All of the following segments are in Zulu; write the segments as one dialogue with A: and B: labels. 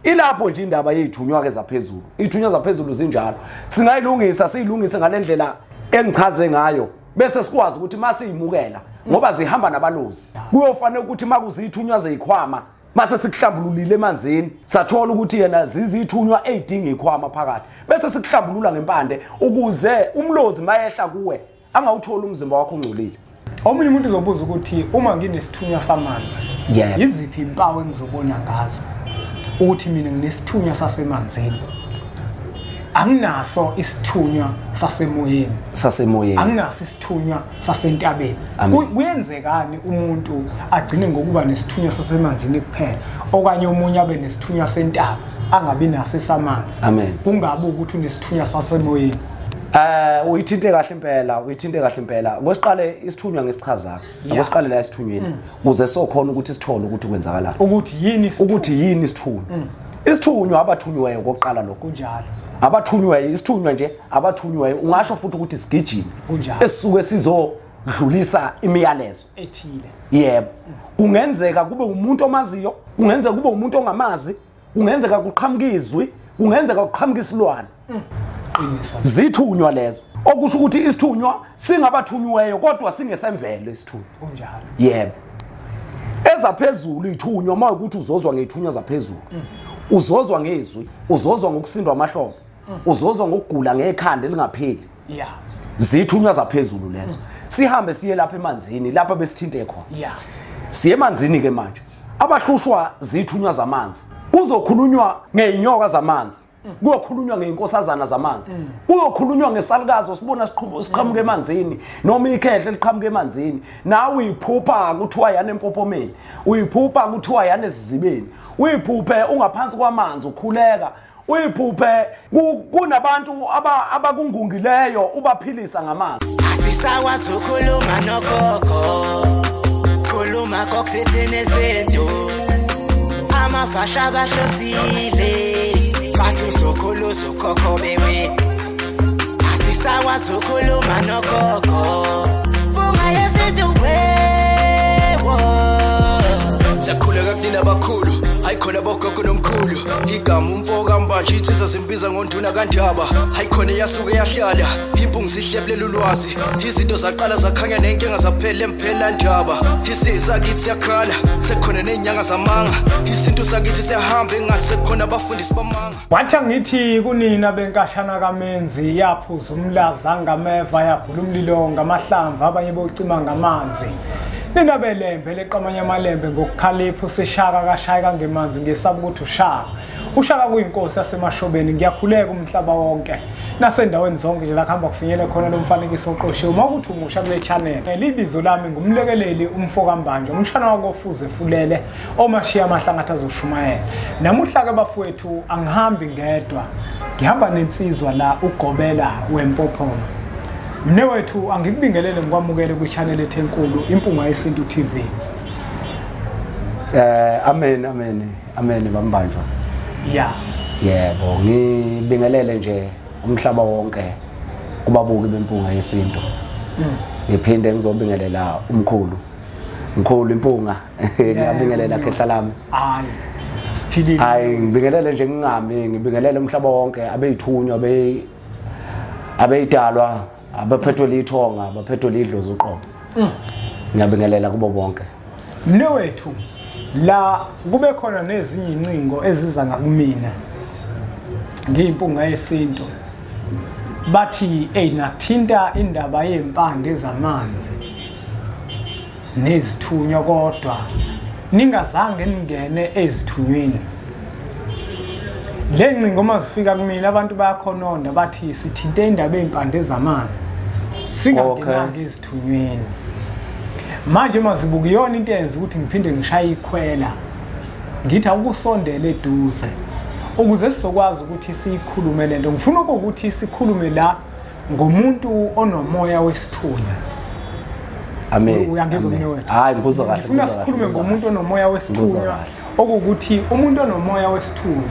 A: ilapho nje indaba yezithunywa ke zaphezulu izithunywa zaphezulu zinjalo singayilungisa siyilungise ngalendlela engichaze ngayo bese sikwazi ukuthi masiyimukela ngoba zihamba nabalozi kuyofanele ukuthi makuzithunywa zeyikhwama mase sikuhlambululile emanzini sathola ukuthi yena zizithunywa ezidinga ikhwama phakathi bese sikuhlambulula ngempande ukuze umlozi mayehla kuwe angawuthola umzimba wakho ungcolile.
B: Omunye umuntu uzobuza ukuthi uma nginesithunywa samanzi iziphi impawu engizobona ngazo ukuthi mina nginesithunywa sasemanzini anginaso isithunywa sasemoyeni anginaso isithunywa sasentabeni kuyenzekani umuntu agcine ngokuba nesithunywa sasemanzini kuphela okanye umunye abe nesithunywa sentaba angabi naso esamanzi
A: amen
B: kungabe ukuthi unesithunywa sasemoyeni
A: uyithinte kahle impela kwesiqale isithunywa ngesichaza akwesiqale la isithunyweni kuze sokhona ukuthi sithole ukuthi kwenzakalani
B: ukuthi yini
A: isithunywa isithunywa abathunyiweyo kokuqala lokho
B: kunjalo
A: abathunyiweyo isithunywa nje abathunyiweyo ungasho futhi ukuthi sigijima
B: kunjalo
A: esisuke sizodlulisa imiyalezo
B: ethile
A: yebo kungenzeka kube umuntu omaziyo kungenzeka kube umuntu ongamazi kungenzeka kuqhamuka izwi kungenzeka kuqhamuka isilwane zithunywa lezo okusho ukuthi isithunywa singabathunyiweyo kodwa singesemvelo isithunywa
B: kunjalo
A: yebo ezaphezulu ithunywa mawukuthi uzozwa ngeithunywa zaphezulu uzozwa ngezwi uzozwa ngokusindwa amahlobo uzozwa ngokugula ngekhanda elingapheli zithunywa zaphezulu lezo sihambe siye lapha emanzini lapha besithinte khona siye emanzini ke manje abahlushwa zithunywa zamanzi kuzokhulunywa ngeinyoka zamanzi kuyokhulunywa ngeinkosazana zamanzi kuyokhulunywa ngesalukazi sibona siqhamuka emanzini noma ikhehle liqhamuka emanzini nawe uyiphupha kuthiwa yana empopomeni uyiphupha kuthiwa yana esizibeni uyiphuphe ungaphansi kwamanzi ukhuleka uyiphuphe kunabantu abakungungileyo ubaphilisa ngamanzi
C: asisakwazi ukukhuluma nogogo khuluma kokusethi nezinto amafasha abahlosile bathi usokhuluza ukhokho bewe asisakwazi ukukhuluma nogogo bungayeziduwewo
D: siyakhuleka kunina abakhulu hayikhona bogogo nomkhulu igama umfoka mbanje ithisa simbiza ngonduna kandaba hayikhona yasuke yahlala impungu sihlebulela ulwazi izinto zaqala zakhanya nenkinga zaphela emphela ndaba isisa kithi siyakhala sekhona nenyanga zamanga isinto sakithi siyahamba engathi sekhona abafundisi bamanga
B: wathi ngithi kunina benkashana kaMenzi yaphuza umlaza ngameva yabhula umlilo ngamahlamvu abanye bocima ngamanzi nina belembe leqamanya amalembe ngokukhalipha seshaka kashayika ngemanzi ngesaba ukuthi ushaka kuyinkosi yasemashobeni ngiyakhuleka umhlaba wonke nasendaweni zonke nje la khamba kufinyele khona lo mfanekiso oqoshiwe uma ukuthi umusha kule channel libizo lami ngumlekeleli umfoka mbanje umshana wakofuze fulele omashiya amahlangatha azoshumayela namuhla ke bafowethu angihambi ngedwa ngihamba nensizwa la ugobela wempophoma mne wethu angikubingelele ngikwamukele kwi channel ethenkulu impunga yesintu TV
A: amen bambanjwa yebo ngibingelele nje umhlaba wonke kubabuki bempunga yesintu ngiphinde ngizobingelela umkhulu impunga ngiyabingelela khehla lami
B: siphilile
A: ngibingelele nje ngibingelele umhlaba wonke abeyithunywa abeyidalwa abaphethwe lithonga abaphethwe lidlozi uqobo ngiyabingelela kubo bonke
B: mne wethu la kube khona nezinye incingo eziza ngakumina ngiyimpunga yesintu bathi nathinta indaba yempande zamanzi nezithunywa kodwa ningazange ningene ezithunyweni le ncingo mazifika kumina abantu bayakhononda bathi sithinte indaba yempande zamanzi singangenanga ezithunyweni manje mazibuka iyona into eyenza ukuthi ngiphinde ngishaye ikhwela ngithi awukusondela eduze ukuze sizokwazi ukuthi sikhulume lento ngifuna ukuthi sikhulume la ngomuntu onomoya wesithunywa
A: amen
B: uyangizwa mne wethu
A: hayi ngikuzwa kahle
B: ngifuna sikhulume ngomuntu onomoya wesithunywa okuthi umuntu onomoya wesithunywa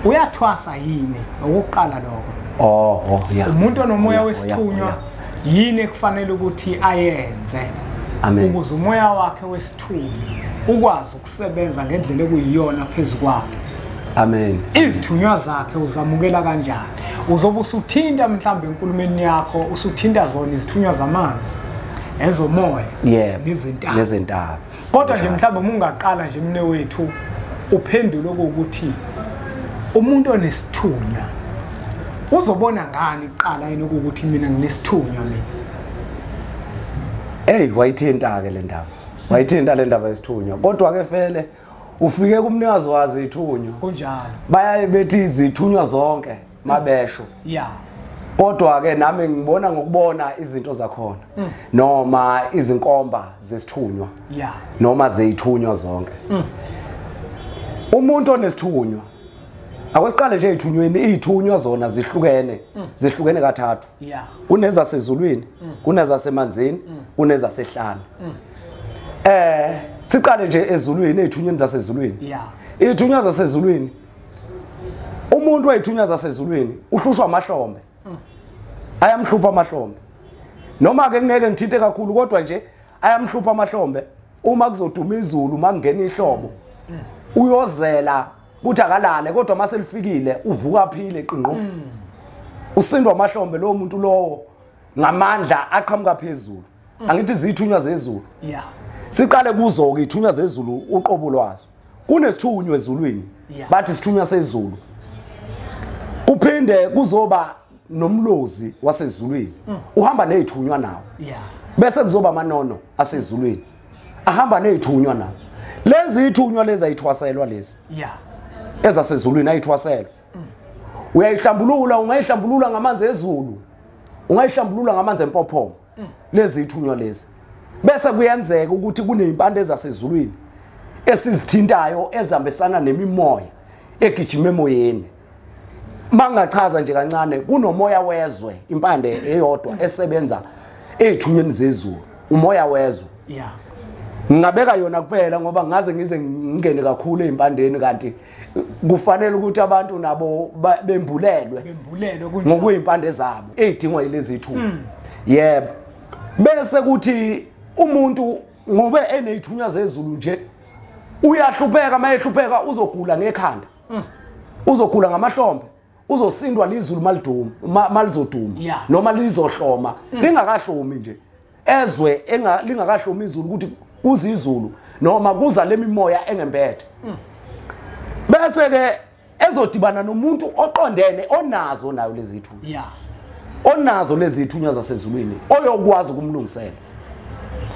B: uyathwasa yini okuqala lokho umuntu onomoya wesithunywa yini ekufanele ukuthi ayenze ukuze umoya wakhe wesithunywa ukwazi ukusebenza ngendlela ekuyiyona phezukwakhe
A: Amen.
B: Izithunywa zakhe uzamukela kanjani? Uzobe usuthinta mhlambe enkulumeni yakho usuthinta zona izithunywa zamanzi ezomoya
A: nezentaba.
B: Kodwa nje mhlambe ungaqala nje mne wethu uphendule ukuthi umuntu onesithunywa uzobona ngani iqala yena ukuthi mina nginesithunywa mina.
A: Wayithinta ke le ndaba. Wayithinta le ndaba yesithunywa. Kodwa ke vele ufike kumnikazi wazi ithunywa.
B: Kunjalo.
A: Bayaye bethi izithunywa zonke mabesho. Kodwa ke nami ngibona ngokubona izinto zakhona noma izinkomba zesithunywa. Noma zeyithunywa zonke. Umuntu onesithunywa akwesiqale nje ezithunyweni izithunywa zona zihlukene kathathu. Kunezasezulwini, kunezasemanzini, kunezasehlane. Siqale nje ezulwini ezithunyweni zasezulwini. Izithunywa zasezulwini umuntu oyithunywa zasezulwini uhlushwa amahlombe. Ayamhlupha amahlombe. Noma ke ngeke ngithinte kakhulu kodwa nje ayamhlupha amahlombe uma kuzoduma izulu makungena ihlobo. Uyozela kuthi akalale kodwa mase lifikile uvuka phile qinqo. Usindwa amahlombe lo muntu lowo ngamandla aqhamuka phezulu. Angithi izithunywa zezulu. Siqale kuzo ke izithunywa zezulu uqobo lwazo. Kunesithunywa ezulwini. Bathi isithunywa sezulu. Kuphinde kuzoba nomlozi wasezulwini. Uhamba nezithunywa nawo. Bese kuzoba amanono asezulwini. Ahamba nezithunywa nawo. Lezi izithunywa lezi ayithwaselwa lezi. Ezasezulwini ayithwaselwa. Uyayihlambulula, ungayihlambulula ngamanzi ezulu. Ungayihlambulula ngamanzi empophomo. Lezi izithunywa lezi. Bese kuyenzeka ukuthi kunezimpande ezasezulwini esizithintayo ezihambisana nemimoya egijima emoyeni. Mangachaza nje kancane kunomoya wezwe impande eyodwa esebenza ezithunyweni zezulu. Umoya wezwe. Ngingabeka yona kuphela ngoba ngaze ngize ngingene kakhulu ezimpandeni kanti kufanele ukuthi abantu nabo bembulelwe ngokuyimpande zabo ezidingwa yilezi izithunywa. Yebo. Bese kuthi umuntu ngobe enezithunywa zezulu nje uyahlupheka mayehlupheka uzogula ngekhanda. Uzogula ngamahlombe. Uzosindwa lizulu malizoduma noma lizohloma lingakahlomi nje. Ezwe lingakahlomi izulu ukuthi kuza izulu noma kuza lemimoya engembethe. Bese ke ezodibana nomuntu oqondene onazo nayo lezi izithunywa. Onazo lezi izithunywa zasezulwini oyokwazi ukumlungisela.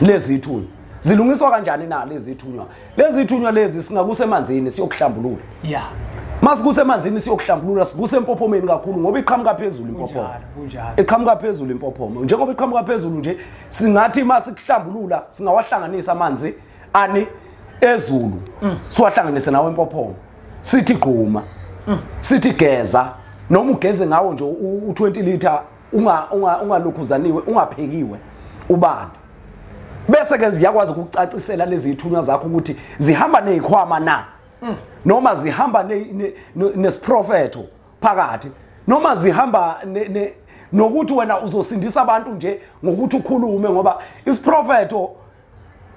A: Lezi izithunywa zilungiswa kanjani na lezi izithunywa? Lezi izithunywa lezi singakusemanzini siyokuhlambulula. Masikusemanzini siyokuhlambulula sikuse empophomeni kakhulu ngoba iqhamuka phezulu impophomo. Iqhamuka phezulu impophomo. Njengoba iqhamuka phezulu nje singathi masikuhlambulula singawahlanganisa amanzi ezulu. Siwahlanganise nawo empophomo. Sithi gquma. Sithi geza noma ugeze ngawo nje u20 liter ungalokhuzaniwe ungaphekiwe ubanda. Bese ke ziyakwazi ukucacisela lezi izithunywa zakho ukuthi zihamba nezikhwama na noma zihamba nesiprofeto phakathi noma zihamba nokuthi wena uzosindisa abantu nje ngokuthi ukhulume ngoba isiprofeto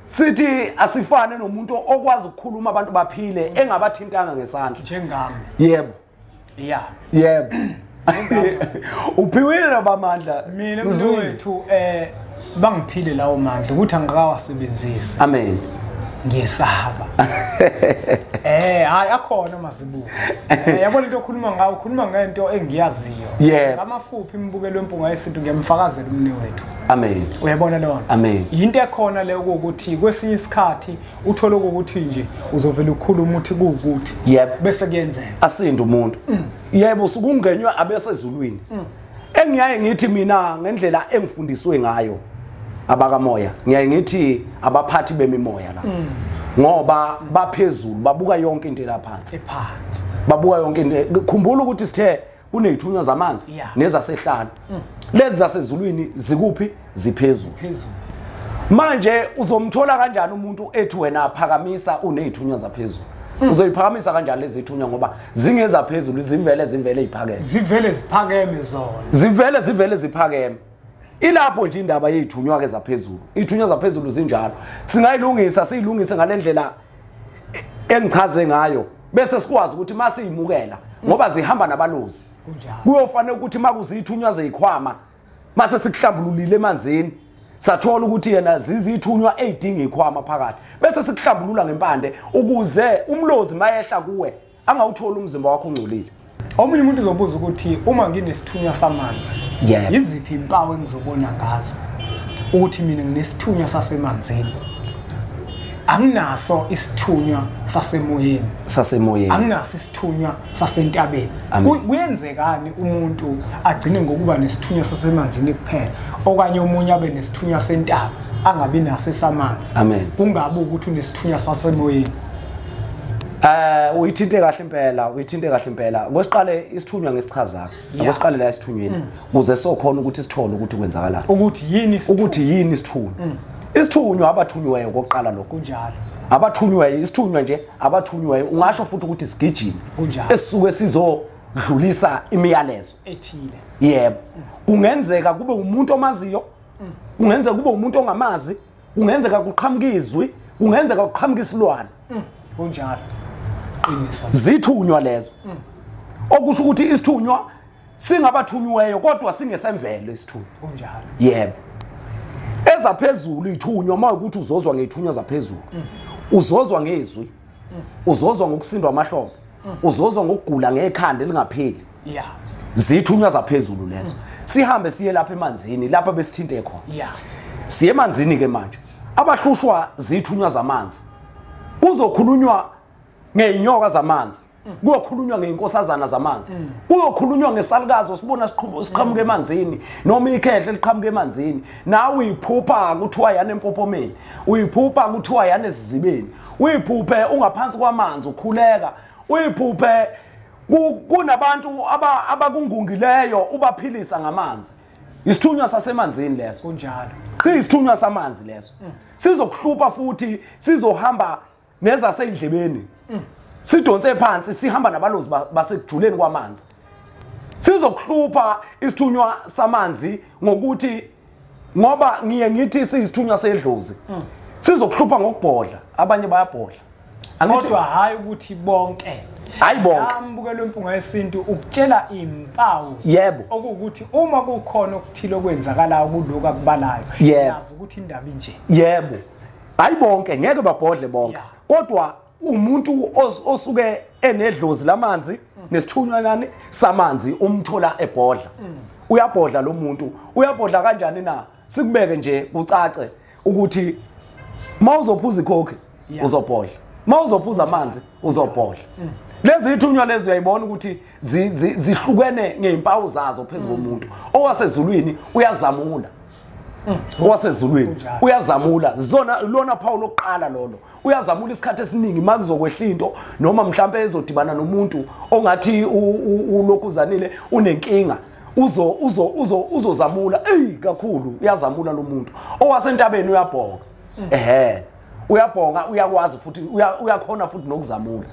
A: sithi asifane nomuntu okwazi ukukhuluma abantu baphile engabathintanga ngesandla
B: njengami.
A: Yebo. Yebo. Uphiwile nabamandla
B: mina mzwethu bangiphile lawo mandla ukuthi angikawasebenzisi.
A: Amen.
B: Ngiyesaba. Hayi akhona mazibuko. Yabona into okhuluma ngawo ukhuluma ngento engiyaziyo. Ngamafuphi imbukelo wempunga yesintu ngiyamfakazela umne wethu.
A: Amen.
B: Uyabona lona?
A: Amen.
B: Into ekhona le ukuthi kwesinye isikhathi uthola ukuthi nje uzovela ukukhuluma uthi kuukuthi. Bese kuyenzeka.
A: Asinda umuntu. Yebo sukungenywa abesezulwini. Engiyaye ngithi mina ngendlela engifundiswe ngayo abakamoya ngiyaye ngithi abaphathi bemimoya la ngoba baphezulu babuka yonke into laphansi babuka yonke into. Khumbula ukuthi sithe kunezithunywa zamanzi nezasehlane. Lezi zasezulwini zikuphi ziphezulu. Manje uzomthola kanjani umuntu ethi wena phakamisa unezithunywa zaphezulu? Uzoyiphakamisa kanjani lezi izithunywa ngoba zingeza phezulu zivele iphakeme.
B: Zivele ziphakeme
A: zona. Zivele ziphakeme. Ilapho nje indaba yezithunywa ke zaphezulu. Izithunywa zaphezulu zinjalo. Singayilungisa siyilungise ngalendlela engichaze ngayo. bese sikwazi ukuthi masiyimukela ngoba zihamba nabalozi kuyofanele ukuthi makuzithunywa zeyikhwama mase sikuhlambululile emanzini sathola ukuthi yena zizithunywa eyidinga ikhwama phakathi bese sikuhlambulula ngempande ukuze umlozi mayehla kuwe angawuthola umzimba wakho ungcolile.
B: Omunye umuntu uzobuza ukuthi uma nginesithunywa samanzi yiziphi impawu engizobona ngazo ukuthi mina nginesithunywa sasemanzini? Anginaso isithunywa sasemoyeni. Anginaso isithunywa sasentabeni. Kuyenzekani umuntu agcine ngokuba nesithunywa sasemanzini kuphela okanye umunye abe nesithunywa sentaba angabi naso samanzi?
A: Amen.
B: Kungabe ukuthi unesithunywa sasemoyeni?
A: Uyithinte kahle impela. Kwesiqale isithunywa ngesichazaka. Kwesiqale la isithunyweni kuze sokhona ukuthi sithole ukuthi kwenzakalani.
B: Ukuthi yini
A: isithunywa. Isithunywa abathunyweyo kokuqala lokho
B: kunjalo.
A: Abathunyweyo isithunywa nje abathunyweyo ungasho futhi ukuthi sigijima. Esisuke sizodlulisa imiyalezo
B: ethile.
A: Yebo. Kungenzeka kube umuntu omaziyo. Kungenzeka kube umuntu ongamazi. Kungenzeka kuqhamuka izwi. Kungenzeka kuqhamuka isilwane.
B: Kunjalo.
A: Zithunywa lezo. Okusho ukuthi isithunywa singabathunyweyo kodwa singesemvelo isithunywa.
B: Kunjalo.
A: Yebo. Ezaphezulu ithunywa mawukuthi uzozwa ngethunywa zaphezulu. Uzozwa ngezwi. Uzozwa ngokusindwa amahlobo. Uzozwa ngokugula ngekhanda elingapheli. Zithunywa zaphezulu lezo. Sihambe siye lapha emanzini lapha besithinte khona. Siye emanzini ke manje. Abahlushwa zithunywa zamanzi. Kuzokhulunywa ngeinyoka zamanzi. Kuyokhulunywa ngeinkosazana zamanzi. Kuyokhulunywa ngesalukazi sibona siqhamuka emanzini noma ikhehle liqhamuka emanzini. Nawe uyiphupha kuthiwa yana empopomeni. Uyiphupha kuthiwa yana esizibeni. Uyiphuphe ungaphansi kwamanzi ukhuleka. Uyiphuphe kunabantu abakungungileyo ubaphilisa ngamanzi. Isithunywa sasemanzini leso.
B: Kunjalo.
A: Siyisithunywa samanzi leso. Sizokuhlupa futhi sizohamba nezasendlebeni. Sidonse phansi sihamba nabalozi basekujuleni kwamanzi. Sizokuhlupa isithunywa samanzi ngokuthi ngoba ngithi siyisithunywa sedlozi. Sizokuhlupa ngokubhodla, abanye bayabhodla.
B: Kodwa hayi ukuthi bonke.
A: Hayi bonke.
B: Ambukelo impunga yesintu ukutshela impawu.
A: Yebo.
B: Okuwukuthi uma kukhona okuthile okwenzakalayo kuloko akubalayo, yazi ukuthi indaba inje.
A: Yebo. Hayi bonke ngeke babhodle bonke. Kodwa umuntu osuke enedlozi lamanzi nesithunywa nani samanzi umthola ebhodla. Uyabhodla lo muntu. Uyabhodla kanjani na? Sikubeke nje kucace ukuthi mawuzophuza ikhokhe uzobhodla. Mawuzophuza amanzi uzobhodla. Lezi ithunywa lezi uyayibona ukuthi zihlukene ngeimpawu zazo phezulu komuntu. Owasezulwini uyazamula. Owasezulwini uyazamula. Zona lona Paul lokuqala lolo. Uyazamula isikhathi esiningi makuzokwehla into noma mhlambe ezodibana nomuntu ongathi ulokuzanile unenkinga uzozamula kakhulu uyazamula lo muntu. Owasentabeni uyabhonga. Uyabhonga uyakwazi futhi uyakhona futhi nokuzamula.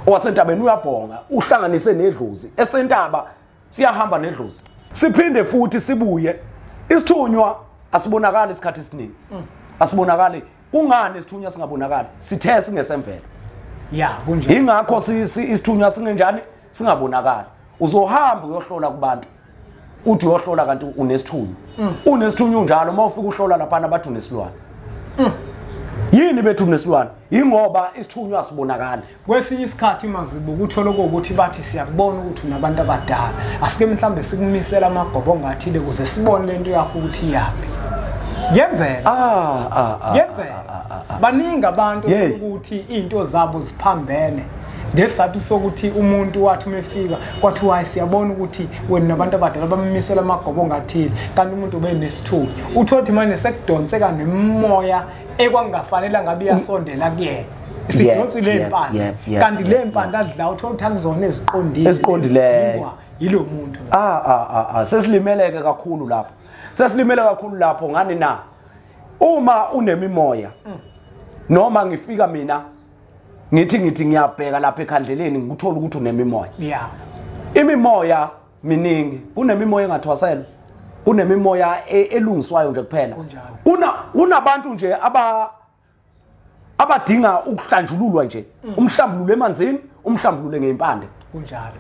A: Owasentabeni uyabhonga uhlanganise nedlozi. Esentaba siyahamba nedlozi. Siphinde futhi sibuye. Isithunywa asibonakala isikhathi esiningi. Asibonakala kungani isithunywa singabonakala? Sithe singesemvelo.
B: Kunjalo.
A: Ingakho isithunywa singenjani singabonakala. Uzohamba uyohlola kubantu. Uthi uyohlola kanti unesithunywa. Unesithunywa njalo mawufika uhlola lapha abantu unesilwane. Yini bethu nesilwane? Ingoba isithunywa asibonakala.
B: Kwesinye isikhathi mazibu ukuthola ukuthi bathi siyakubona ukuthi unabantu abadala. Asike mhlambe sikumisela amagobo ngathile kuze sibone lento yakho ukuthi yapi. Yenzela. Yenzela. Baningi abantu ukuthi into zabo ziphambene. Ngesizathu sokuthi umuntu wathi umefika kwathi wayi siyabona ukuthi wena nabantu abadala bamimisela amagobo ngathile kanti umuntu ubenesithunywa. Uthothi manje sekudonseka nemoya ekwangafanele ngabe iyasondela kuyena. Sidonsi le impande. Kanti le impande adla uthola ukuthi akuzona
A: eziqondileyo
B: yilo muntu.
A: Sesilimeleke kakhulu lapho. Sesilimele kakhulu lapho ngani na. Uma unemimoya noma ngifika mina ngithi ngiyabheka lapha ekhandleleni ngikuthola ukuthi unemimoya. Imimoya miningi. Kunemimoya engathwaselwa. Kunemimoya elungiswayo nje kuphela. Kunabantu nje abadinga ukuhlanjululwa nje umhlambululo emanzini umhlambulule ngempande
B: kunjalo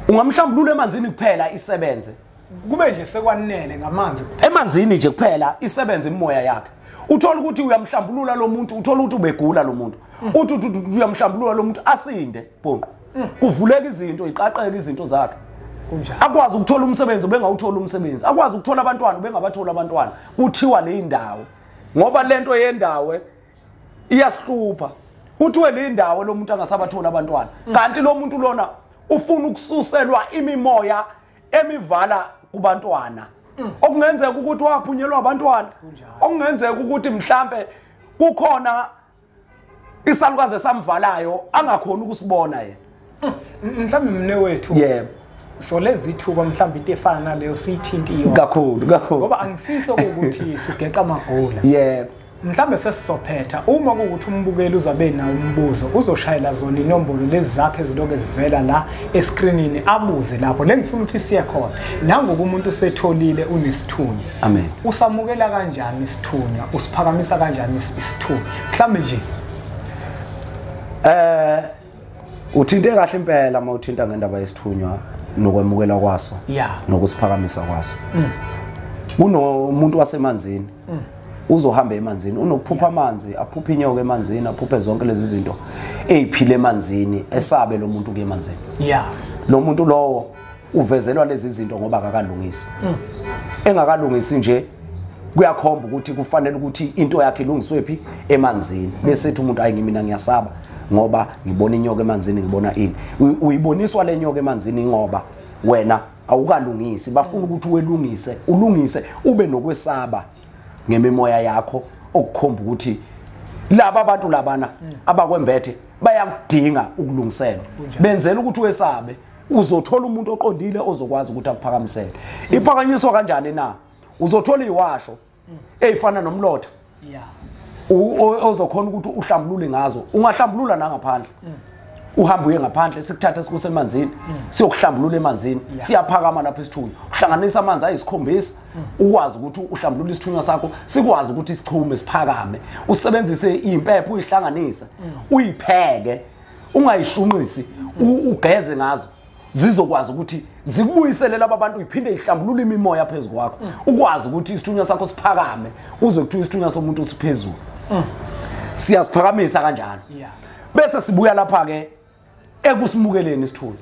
A: ungamhlambulula emanzini kuphela isebenze
B: kube nje sekwanele ngamanzi
A: emanzini nje kuphela isebenze imoya yakhe uthola ukuthi uyamhlambulula lo muntu uthola ukuthi ubegula lo muntu uthi uyamhlambulula lo muntu asinde bonqo kuvuleka izinto iqaqeke izinto zakhe
B: kunjalo
A: akwazi ukuthola umsebenzi bengawuthola umsebenzi akwazi ukuthola abantwana bengabathola abantwana kuthiwa le indawo ngoba lento yendawo iyasihlupha kuthiwe le indawo lo muntu angasabathola abantwana kanti lo muntu lona ufuna ukususelwa imimoya emivala kubantwana okungenzeka ukuthi waphunyelwa abantwana okungenzeka ukuthi mhlambe kukhona isalukazi esamvalayo angakhona ukusibona yena
B: mhlambe mne wethu
A: yebo
B: so lenza ithuba mhlambe into efana naleyo siyithintiyo
A: kakhulu
B: ngoba angifisi ukuthi sigeqa amagula
A: yebo
B: mhlambe sesizophetha uma kuukuthi umbukeli uzabe nawo umbuzo uzoshayela zona inombolo lezi zakhe eziloke zivela la escreenini abuze lapho lengifuna ukuthi siye khona nangoku umuntu usetholile unesithunywa
A: amen
B: usamukela kanjani isithunywa usiphakamisa kanjani isithunywa mhlambe nje
A: uthinte kahle impela uma uthinta ngendaba yesithunywa nokwemukela kwaso nokusiphakamisa kwaso kunomuntu wasemanzini uzohamba emanzini unokuphupha amanzi aphupha inyoka emanzini aphuphe zonke lezi zinto eziphile emanzini esabe lo muntu ke emanzini lo muntu lowo uvezelwa lezi zinto ngoba akakalungisi engakalungisi nje kuyakhomba ukuthi kufanele ukuthi into yakhe ilungiswe phi emanzini bese ethi umuntu ayingimina ngiyasaba ngoba ngibona inyoka emanzini ngibona ini uyiboniswa le nyoka emanzini ngoba wena awukalungisi bafuna ukuthi ulungise ube nokwesaba ngemimoya yakho okukhomba ukuthi laba abantu labana abakwembethe bayakudinga ukulungiselwa benzela ukuthi wesabe uzothola umuntu oqondile ozokwazi ukuthi akuphakamisele iphakanyiswa kanjani na uzothola iwasho ezifana nomlotha ozokhona ukuthi uhlambulule ngazo ungahlambulula nangaphandle uhamba uye ngaphandle sikuthatha sikuse emanzini siyokuhlambulula emanzini siyaphakama lapha esithunywa uhlanganisa amanzi ayisikhombisa ukwazi ukuthi uhlambulule isithunywa sakho sikwazi ukuthi sichume siphakame usebenzise impepho uyihlanganise uyipheke ungayishunqisi ugeze ngazo zizokwazi ukuthi zikubuyisele laba bantu iphinde ihlambulule imimoya phezulu kwakho ukwazi ukuthi isithunywa sakho siphakame uzwe ukuthi isithunywa somuntu siphezulu siyasiphakamisa kanjalo bese sibuya lapha ke ekusimukeleni isithunywa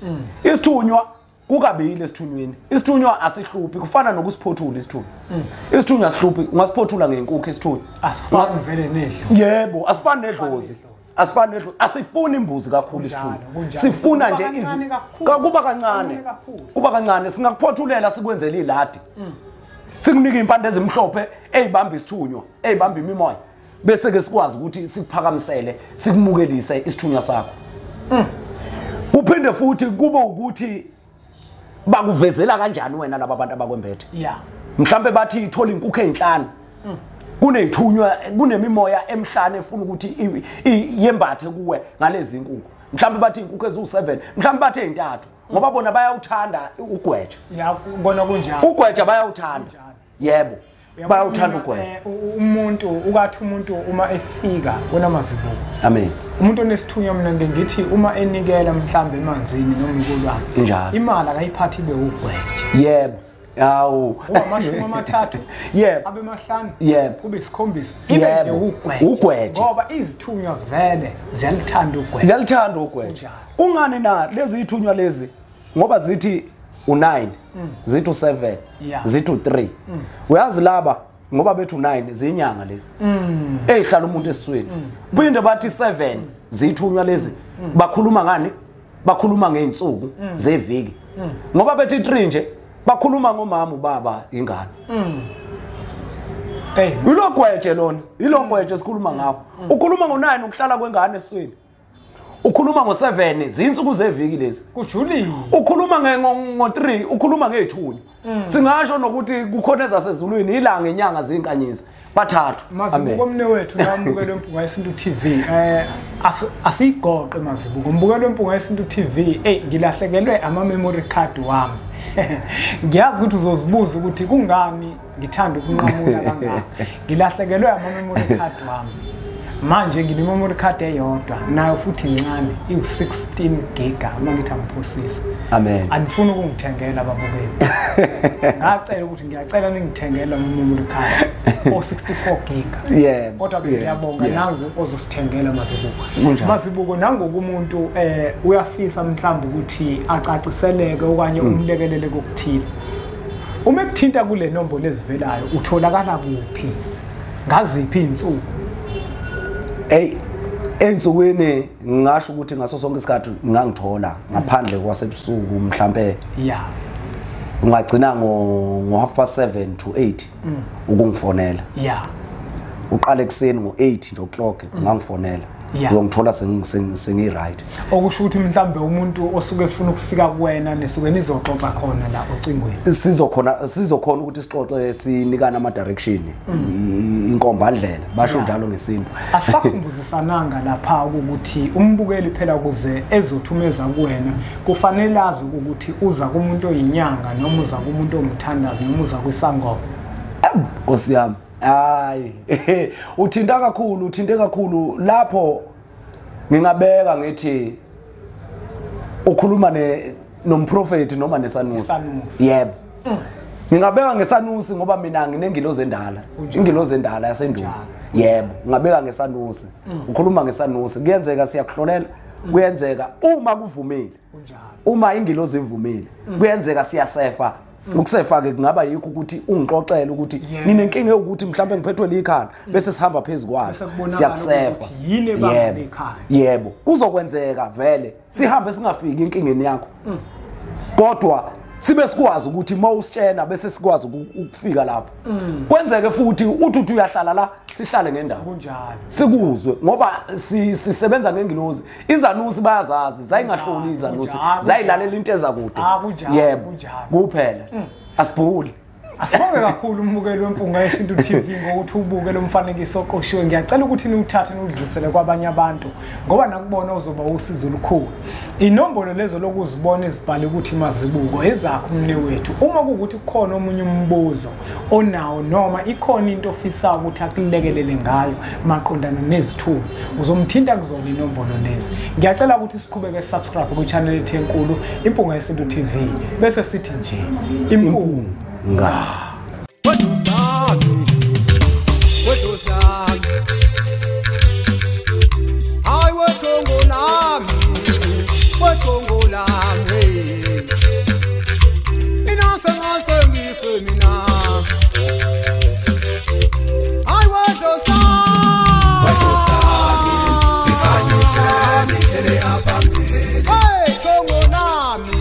A: isithunywa kukabili esithunyweni isithunywa asihluphi kufana nokusiphothula isithunywa isithunywa sihluphi ungasiphothula ngenkukhu isithunywa
B: asifani vele nedlo
A: yebo asifani nedlozi asifani nedlozi asifuni imbuzi kakhulu isithunywa sifuna nje kuba kancane singakuphothulela sikwenzele iladi sikunika impande ezimhlophe ezibamba isithunywa ezibamba imimoya bese ke sikwazi ukuthi sikuphakamisele sikumukelise isithunywa sakho uphinde futhi kube ukuthi bakuvezela kanjani wena laba bantu abakwembethe mhlambe bathi ithola inkukhu ezinhlanu kunezithunywa kunemimoya emhlane efuna ukuthi yembathe kuwe ngalezi inkukhu mhlambe bathi inkukhu ezu7 mhlambe bathi ezintathu ngoba bona bayawuthanda ugweja
B: bona kunjalo
A: ugweja bayawuthanda yebo bayawuthanda ugweja
B: umuntu ukathi umuntu uma efika kunamazibuko
A: amen
B: umuntu onesithunywa mina ngithi uma enikela mhlambe emanzini noma ikolwane imali akayiphathile ugweja
A: yebo awu
B: amashumi amathathu
A: yebo
B: abe mahlanu
A: yebo
B: kube isikhombisa ibe nje
A: ugweja
B: ngoba izithunywa vele
A: ziyalithanda ugweja ungani na lezi ithunywa lezi ngoba zithi u9 zithi u7 zithi u3 uyazi laba ngoba bethu 9 zinyanga lezi ezihlala umuntu esiswini phinde bathi 7 zithunywa lezi bakhuluma ngani bakhuluma ngeinsuku zeviki ngoba bethi 3 nje bakhuluma ngomama ubaba ingane ilogweje lona ilogweje sikhuluma ngawo ukhuluma ngo9 ukuhlala kwengane esiswini ukhuluma ngo7 zinsuku zeviki lezi
B: kujulile
A: ukhuluma ngo3 ukhuluma ngezithunywa singasho nokuthi kukhona ezasezulwini ilanga inyanga zinkanyisa bathathu
B: mazibuko omne wethu namukelo empunga yesintu TV asigoqe mazibuko umbukelo empunga yesintu TV ngilahlekelwe ama memory card wami ngiyazi ukuthi uzozibuza ukuthi kungani ngithanda ukunqamula kangaka ngilahlekelwe ama memory card wami manje ngine-memory card eyodwa nayo futhi incane iwu-16 giga mangithi angiphosisi.
A: Amen.
B: Anifuni ukungithengela ababukeli. Ngacela ukuthi ngiyacela ningithengela memory card o-64 giga.
A: Yeah.
B: Kodwa ngiyabonga nangu ozosithengela Mazibuko. Mazibuko nangoku umuntu uyafisa mhlawumbe ukuthi acaciseleke okanye umlekelele kokuthile. Uma ekuthinta kule nombolo ezivelayo utholakala kuphi? Ngaziphi izinsuku?
A: Ensukwini ngisho ukuthi ngaso sonke isikhathi ngangithola ngaphandle kwasebusuku mhlambe ungagcina ngo 7:30 to 8 ukungifonela. Uqala ekseni ngo 8 nje o'clock ngangifonela. Uyongithola sengi-right.
B: Okusho ukuthi mhlambe umuntu osuke efuna ukufika kuwena nesuke nizoxoxa khona la ocingweni.
A: Sizokhona ukuthi sixoxe sinikana ama direction inkombandlela basho njalo ngesintu.
B: Asakhumbuzisana lapha ukuthi umbukeli phela kuze ezothumeza kuwena kufanele azi ukuthi uza kumuntu oyinyanga noma uza kumuntu omthandazi noma uza kwisangoma.
A: Nkosi yami. Hayi uthinte kakhulu lapho ngingabeka ngithi ukhuluma nomprofeti noma nesanusi. Yebo. Ngingabeka ngesanusi ngoba mina nginengilozi endala. Ingilozi endala yasendulo. Yebo, ngingabeka ngesanusi. Ukhuluma ngesanusi kuyenzeka siyakuhlolela, kuyenzeka uma kuvumile. Uma ingilozi ivumile, kuyenzeka siyasefa. Ukusefa ke kungaba yikho ukuthi ungixoxele ukuthi ninenkinga ukuthi mhlawumbe ngiphethwe likhanda bese sihamba phezulu kwaso siyakusefa. Yebo, kuzokwenzeka vele sihambe singafiki inkingeni yakho. Kodwa sibe sikwazi ukuthi mawusitshena bese sikwazi ukufika lapho. Kwenzeke futhi uthi uyahlala la sihlale ngendawo.
B: Kunjalo.
A: Sikuzwe ngoba sisebenza ngengilozi. Izanusi bayazazi, zayingahloni izanusi. Zayilalela into ezakude. Yebo. Kuphela. Asibhuli.
B: Asibonge kakhulu umbukeli wempunga yesintu TV ngokuthi ubuke lo mfanekiso oqoshiwe. Ngiyacela ukuthi niwuthathe niwudlulisele kwabanye abantu ngoba nakubona uzoba usizo olukhulu. Inombolo lezo lokuzibona ezibhale ukuthi Mazibuko ezakho umnewethu. Uma kuukuthi kukhona omunye umbuzo onawo noma ikhona into ofisa ukuthi akulekelele ngayo maqondana nezithunywa, uzomthinta kuzona inombolo lezi. Ngiyacela ukuthi siqhubeke subscribe ku channel yethu enkulu Impunga Yesintu TV bese sithi nje impunga.
E: What was that? I was on what's on Golami? Answer me for me now. I was those hey, Tongo Nami.